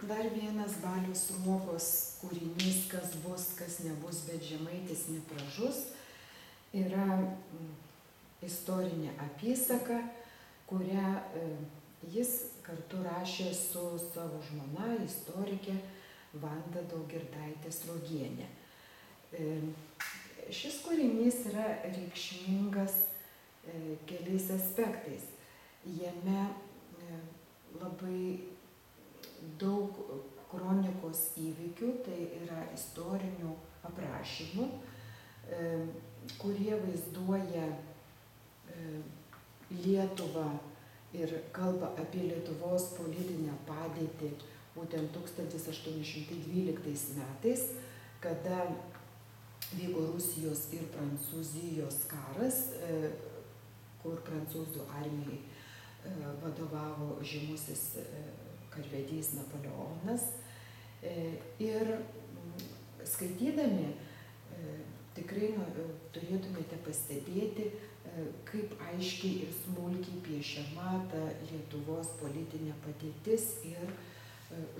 Dar vienas Balio Sruogos kūrinys, kas bus, kas nebus, bet žemaitis nepražus, yra istorinė apysaka, kurią jis kartu rašė su savo žmona, istorikė Vanda Daugirdaitė Sruogienė. Šis kūrinys yra reikšmingas keliais aspektais. Jame labai daug kronikos įvykių, tai yra istorinių aprašymų, kurie vaizduoja Lietuvą ir kalba apie Lietuvos politinę padėtį būtent 1812 metais, kada vyko Rusijos ir Prancūzijos karas, kur prancūzų armijai vadovavo žymusis karvedys Napoleonas. Ir skaitydami tikrai turėtumėte pastebėti, kaip aiškiai ir smulkiai piešiama ta Lietuvos politinė padėtis ir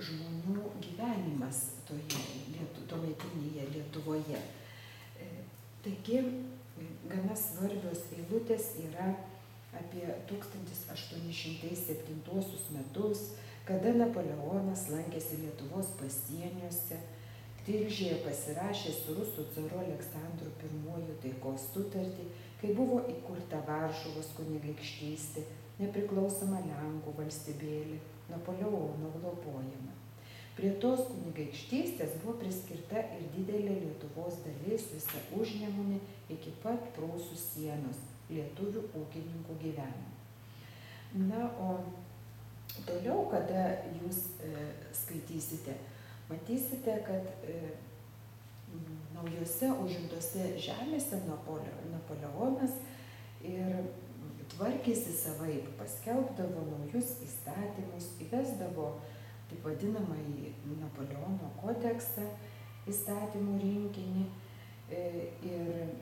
žmonių gyvenimas tuometinėje Lietuvoje. Taigi, gana svarbios eilutės yra apie 1807 metus, kada Napoleonas lankėsi Lietuvos pasieniuose, Tilžėje pasirašė su rusų caru Aleksandru I taikos sutartį, kai buvo įkurta Varšuvos kunigaikštystė, nepriklausoma Lenkų valstybėlė, Napoleono globojama. Prie tos kunigaikštystės buvo priskirta ir didelė Lietuvos dalis, visa Užnemunė iki pat Prūsų sienos, lietuvių ūkininkų gyveno. Na, o toliau, kada jūs skaitysite, matysite, kad naujose užimtose žemėse Napoleonas ir tvarkėsi savaip, paskelbdavo naujus įstatymus, įvesdavo taip vadinamąjį Napoleono kodeksą, įstatymų rinkinį ir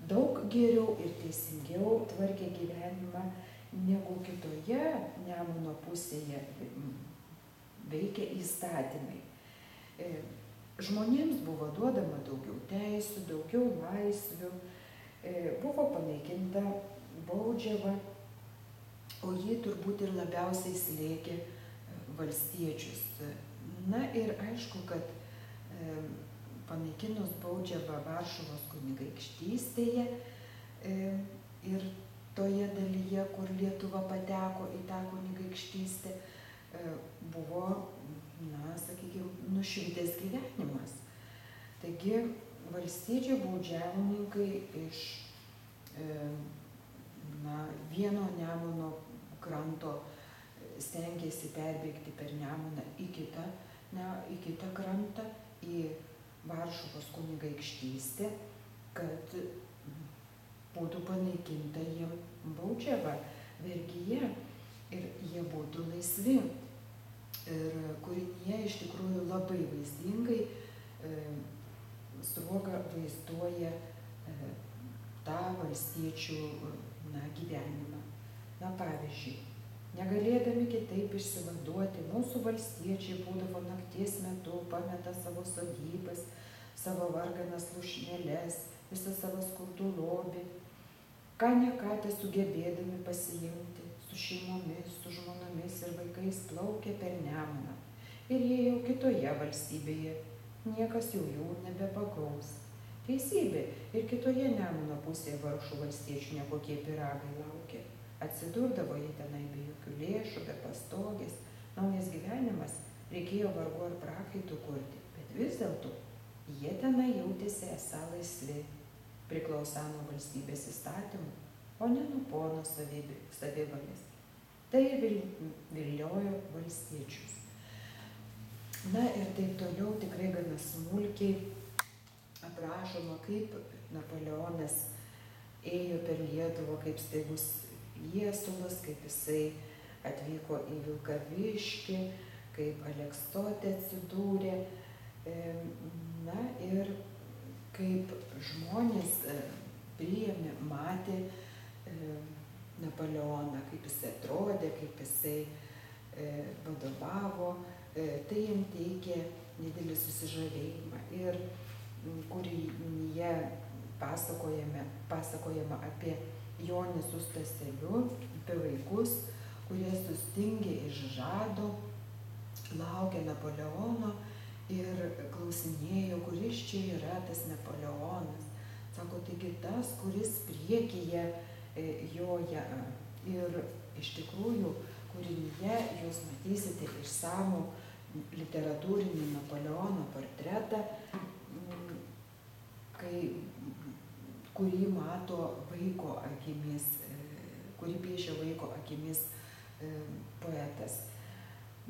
daug geriau ir teisingiau tvarkė gyvenimą negu kitoje Nemuno pusėje veikia įstatymai. Žmonėms buvo duodama daugiau teisių, daugiau laisvių, buvo panaikinta baudžiava, o ji turbūt ir labiausiai slėgė valstiečius. Na ir aišku, kad panaikinus baudžiavą Varšuvos kunigaikštystėje ir toje dalyje, kur Lietuva pateko į tą kunigaikštystę, buvo, sakykime, nušvitęs gyvenimas. Taigi valstiečių baudžiauninkai iš vieno Nemuno kranto stengėsi perbėgti per Nemuną į kitą krantą, į Varšuvos kunigaikštystę, kad būtų panaikinta jiem baudžiava, vergija ir jie būtų laisvi. Ir kūrinyje iš tikrųjų labai vaizdingai Sruoga vaizduoja tą valstiečių gyvenimą. Pavyzdžiui, negalėdami kitaip išsivaduoti, mūsų valstiečiai būdavo nakties metu pameta savo sodybas, savo varganas lūšnėles, visą savo skurdų lobį, ką ne ką sugebėdami pasiimti, su šeimomis, su žmonomis ir vaikais plaukė per Nemuną. Ir jie jau kitoje valstybėje, niekas jau jų nebepagaus. Teisybė, ir kitoje Nemuno pusėje vargšų valstiečių nekokie pyragai laukė. Atsidurdavo jie tenai be jokių lėšų, be pastogės. Naujas gyvenimas, reikėjo vargu ar prakaitų kurti, bet vis dėlto jie tenai jautėsi esą laisvi, priklausą nuo valstybės įstatymų, o ne nuo pono savivalės. Tai viliojo valstiečius. Na ir taip toliau tikrai gana smulkiai aprašoma, kaip Napoleonas ėjo per Lietuvą, kaip staigus viesulas, kaip jisai atvyko į Vilkaviškį, kaip Aleksotė atsidūrė, ir kaip žmonės priėmė, matė Napoleoną, kaip jisai atrodė, kaip jisai vadovavo, tai jam teikė didelį susižavėjimą. Ir kūrinyje pasakojama apie Jonį su Staseliu, apie vaikus, kurie sustingė iš žado, laukė Napoleono ir klausinėjo, kuris čia yra tas Napoleonas. Sako, taigi tas, kuris priekyje joja. Ir iš tikrųjų, kūrinyje jūs matysite išsamų literatūrinį Napoleono portretą, kurį mato vaiko akimis, kurį piešia vaiko akimis poetas.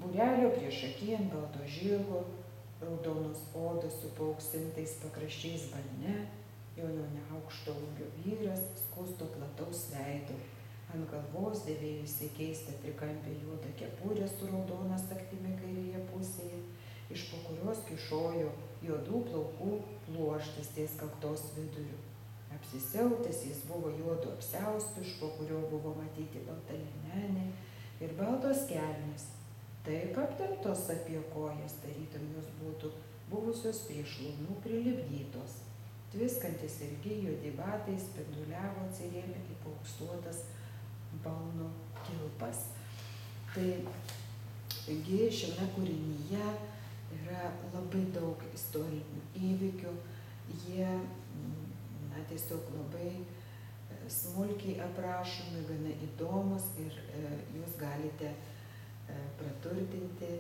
Būrelio priešaky ant balto žirgo, raudonos odos su paauksintais pakraščiais balne, Jono neaukšto ūgio vyras, skusto plataus veido. Ant galvos dėvėjusi keistą trikampę juodą kepurę su raudona sagtimi kairėje pusėje, iš po kurios kyšojo juodų plaukų pluoštas ties kaktos viduriu. Apsisiautęs jis buvo juodu apsiaustu, iš po kurio buvo matyti balta liemenė ir baltos kelnės. Taip aptemptos apie kojas, tarytum jos būtų buvusios prie šlaunų prilipdytos. Tviskantis ilgi juodi batai spinduliavo atsirėmę į paauksuotas balno kilpas. Taigi šiame kūrinyje yra labai daug istorinių įvykių. Jie tiesiog labai smulkiai aprašomi, gana įdomus ir jūs galite praturtinti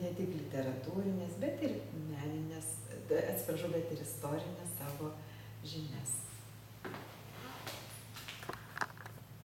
ne tik literatūrinės, bet ir meninės, bet ir istorinės savo žinias.